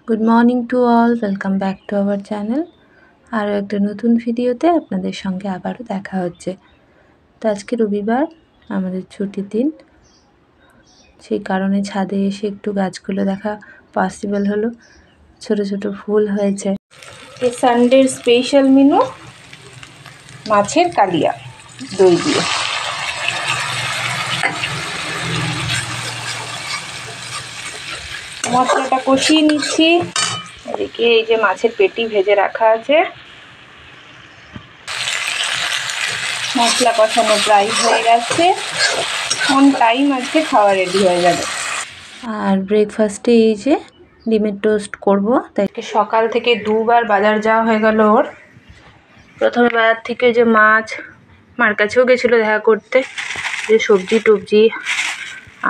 Good morning to all, welcome back to our channel. আরও একটা নতুন ভিডিওতে আপনাদের সঙ্গে আবারও দেখা হচ্ছে। তো আজকে রবিবার, আমাদের ছুটির দিন, সেই কারণে ছাদে এসে একটু গাছগুলো দেখা পসিবল হলো। ছোট ছোট ফুল হয়েছে। এই সানডের স্পেশাল মেনু মাছের কালিয়া দই দিয়ে। মশলাটা কষিয়ে নিচ্ছি। এদিকে এই যে মাছের পেটি ভেজে রাখা আছে, মশলা কষানো প্রায় হয়ে গেছে। অন টাইম আজকে খাওয়া রেডি হয়ে যাবে। আর ব্রেকফাস্টে এই যে ডিমের টোস্ট করব। তাই সকাল থেকে দুবার বাজার যাওয়া হয়ে গেল ওর। প্রথমে বাজার থেকে যে মার কাছেও গেছিলো দেখা করতে, যে সবজি টবজি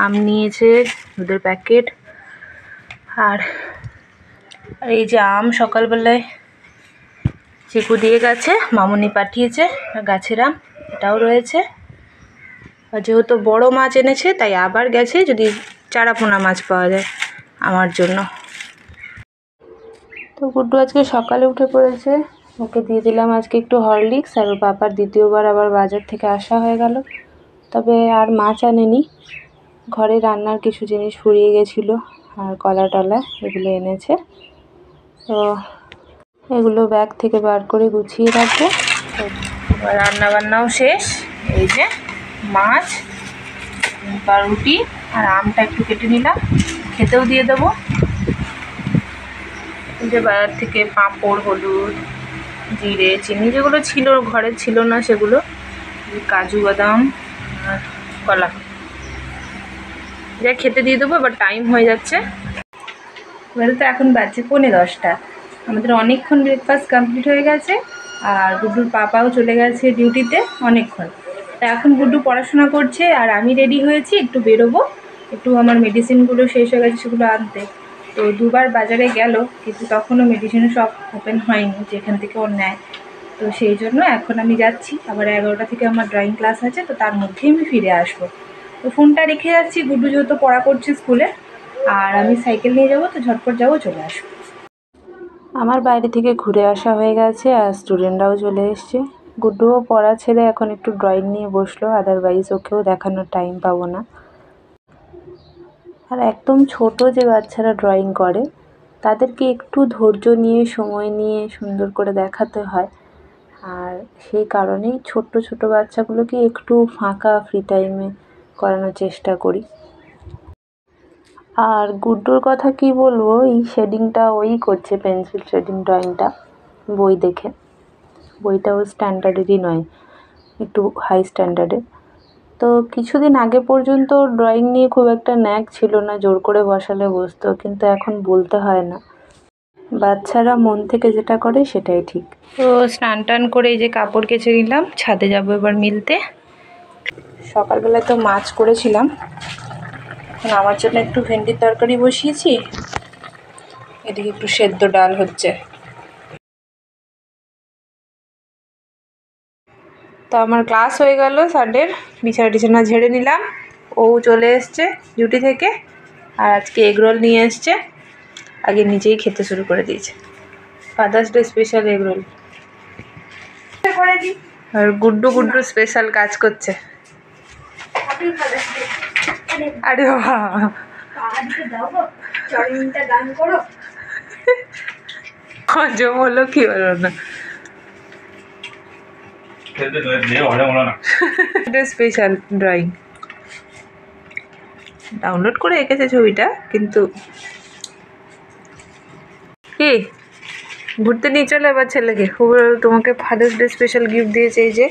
আম নিয়েছে, দুধের প্যাকেট। আর এই যে আম সকালবেলায় চিকু দিয়ে গেছে, মামুনি পাঠিয়েছে, গাছের আম এটাও রয়েছে। আর যেহেতু বড় মাছ এনেছে তাই আবার গেছে যদি চারাপোনা মাছ পাওয়া যায় আমার জন্য। তো গুড্ডু আজকে সকালে উঠে পড়েছে, ওকে দিয়ে দিলাম আজকে একটু হরলিক্স। আর ওর পাপার দ্বিতীয়বার আবার বাজার থেকে আসা হয়ে গেল। তবে আর মাছ আনেনি, ঘরে রান্নার কিছু জিনিস ফুরিয়ে গেছিলো, আর কলা টলা এগুলো এনেছে। তো এগুলো ব্যাগ থেকে বার করে গুছিয়ে রাখবো। রান্না বান্নাও শেষ। এই যে মাছ, পাউরুটি আর আমটা একটু কেটে নিলাম, খেতেও দিয়ে দেবো। এই যে বাজার থেকে পাঁপড়, হলুদ, জিরে, চিনি যেগুলো ছিল ঘরে ছিল না সেগুলো, কাজু বাদাম আর কলা, যা খেতে দিয়ে দেবো। এবার টাইম হয়ে যাচ্ছে, এবারে তো এখন বাজছে 10:45। আমাদের অনেকক্ষণ ব্রেকফাস্ট কমপ্লিট হয়ে গেছে। আর গুড্ডুর পাপাও চলে গেছে ডিউটিতে অনেকক্ষণ। তা এখন গুড্ডু পড়াশোনা করছে আর আমি রেডি হয়েছি, একটু বেরোবো। একটু আমার মেডিসিনগুলো শেষ হয়ে গেছে, সেগুলো আনতে। তো দুবার বাজারে গেল, কিন্তু তখনও মেডিসিন সব ওপেন হয়নি যেখান থেকে ও নেয়। তো সেই জন্য এখন আমি যাচ্ছি। আবার 11টা থেকে আমার ড্রয়িং ক্লাস আছে, তো তার মধ্যেই আমি ফিরে আসবো। তো ফোনটা রেখে যাচ্ছি, গুড্ডু যেহেতু পড়া করছে স্কুলে, আর আমি সাইকেল নিয়ে যাবো, তো ঝটপট যাবো, চলে আসবো। আমার বাইরে থেকে ঘুরে আসা হয়ে গেছে, আর স্টুডেন্টরাও চলে এসছে। গুড্ডুও পড়া ছেড়ে এখন একটু ড্রয়িং নিয়ে বসলো, আদারওয়াইজ ওকেও দেখানোর টাইম পাবো না। আর একদম ছোট যে বাচ্চারা ড্রয়িং করে, তাদেরকে একটু ধৈর্য নিয়ে সময় নিয়ে সুন্দর করে দেখাতে হয়। আর সেই কারণেই ছোট্ট ছোট বাচ্চাগুলোকে একটু ফাঁকা ফ্রি টাইমে করানোর চেষ্টা করি। আর গুড্ডুর কথা কি বলবো, এই শেডিংটা ওই করছে, পেন্সিল শেডিং ড্রয়িংটা বই দেখে। বইটাও স্ট্যান্ডার্ডেরই নয়, একটু হাই স্ট্যান্ডার্ডের। তো কিছুদিন আগে পর্যন্ত ড্রয়িং নিয়ে খুব একটা ন্যাক ছিল না, জোর করে বসালে বসতো। কিন্তু এখন বলতে হয় না, বাচ্চারা মন থেকে যেটা করে সেটাই ঠিক। তো স্নান টান করে এই যে কাপড় কেচে নিলাম, ছাদে যাবো এবার মিলতে। সকালবেলায় তো মাছ করেছিলাম, এখন আমার জন্য একটু ভেন্ডির তরকারি বসিয়েছি, এদিকে একটু সেদ্ধ ডাল হচ্ছে। তো আমার ক্লাস হয়ে গেল সানডের, বিছানা টিছানা ঝেড়ে নিলাম। ও চলে এসছে ডিউটি থেকে, আর আজকে এগরোল নিয়ে এসছে। আগে নিজেই খেতে শুরু করে দিয়েছে, ফাদার্স ডে স্পেশাল এগরোল। আর গুড্ডু স্পেশাল কাজ করছে। আরে বাবা, হজম হলো কি হলো না, স্পেশাল ড্রয়িং ডাউনলোড করে এঁকেছে ছবিটা। কিন্তু কি ঘুরতে নিয়ে চলে এবার ছেলেকে, তোমাকে ফাদার্স ডে স্পেশাল গিফট দিয়েছে। এই যে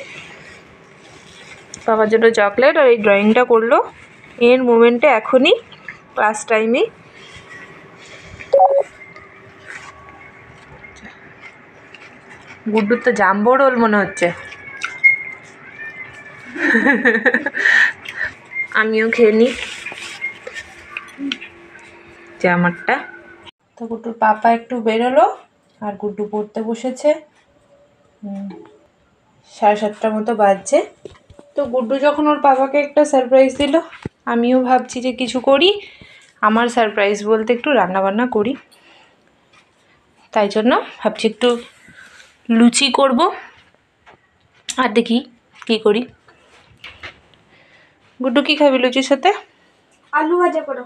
বাবার জন্য চকলেট, আর এই ড্রয়িংটা করলো এর মোমেন্টে, এখনই ক্লাস টাইমে। গুড্ডুর তো জাম্বো রোল মনে হচ্ছে। আমিও খেয়ে নিই যে আমারটা। তো গুড্ডুর পাপা একটু বেরোলো, আর গুড্ডু পড়তে বসেছে। 7:30 মতো বাজছে। তো গুড্ডু যখন ওর পাপাকে একটা সারপ্রাইজ দিল, আমিও ভাবছি যে কিছু করি। আমার সারপ্রাইজ বলতে একটু রান্নাবান্না করি। তাই জন্য ভাবছি একটু লুচি করব, আর দেখি কী করি। গুড্ডু কী খাবি লুচির সাথে? আলু ভাজা করো।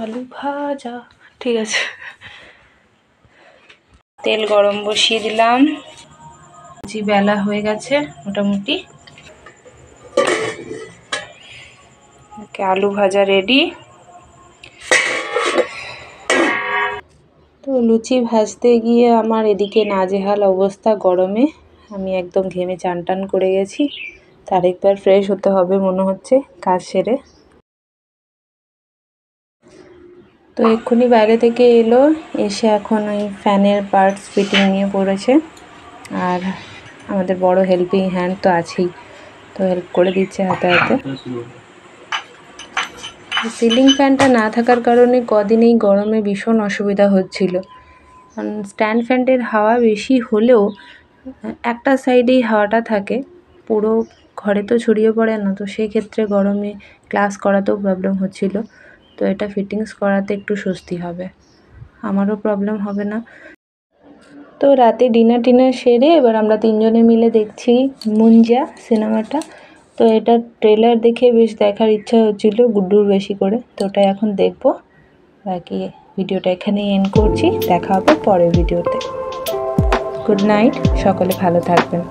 আলু ভাজা, ঠিক আছে। তেল গরম বসিয়ে দিলাম, লুচি বেলা হয়ে গেছে মোটামুটি। আলু ভাজা রেডি। তো লুচি ভাজতে গিয়ে আমার এদিকে নাজেহাল অবস্থা গরমে, আমি একদম ঘেমে চান টান করে গেছি। তার একবার ফ্রেশ হতে হবে মনে হচ্ছে কাজ সেরে। তো এক্ষুনি বাইরে থেকে এলো, এসে এখন ওই ফ্যানের পার্টস ফিটিং নিয়ে পড়েছে। আর আমাদের বড় হেল্পিং হ্যান্ড তো আছেই, তো হেল্প করে দিচ্ছে হাতে হাতে। সিলিং ফ্যানটা না থাকার কারণে কদিন এই গরমে ভীষণ অসুবিধা হচ্ছিল। কারণ স্ট্যান্ড ফ্যানের হাওয়া বেশি হলেও একটা সাইডেই হাওয়াটা থাকে, পুরো ঘরে তো ছড়িয়ে পড়ে না। তো সেই ক্ষেত্রে গরমে ক্লাস করাতেও প্রবলেম হচ্ছিল। তো এটা ফিটিংস করাতে একটু স্বস্তি হবে, আমারও প্রবলেম হবে না। তো রাতে ডিনার সেরে এবার আমরা তিনজনে মিলে দেখছি মুঞ্জা সিনেমাটা। তো এটা ট্রেলার দেখে বেশ দেখার ইচ্ছা হচ্ছিল গুড্ডুর বেশি করে, তো ওটা এখন দেখবো। বাকি ভিডিওটা এখানেই এন্ড করছি, দেখা হবে পরের ভিডিওতে। গুড নাইট, সকলে ভালো থাকবেন।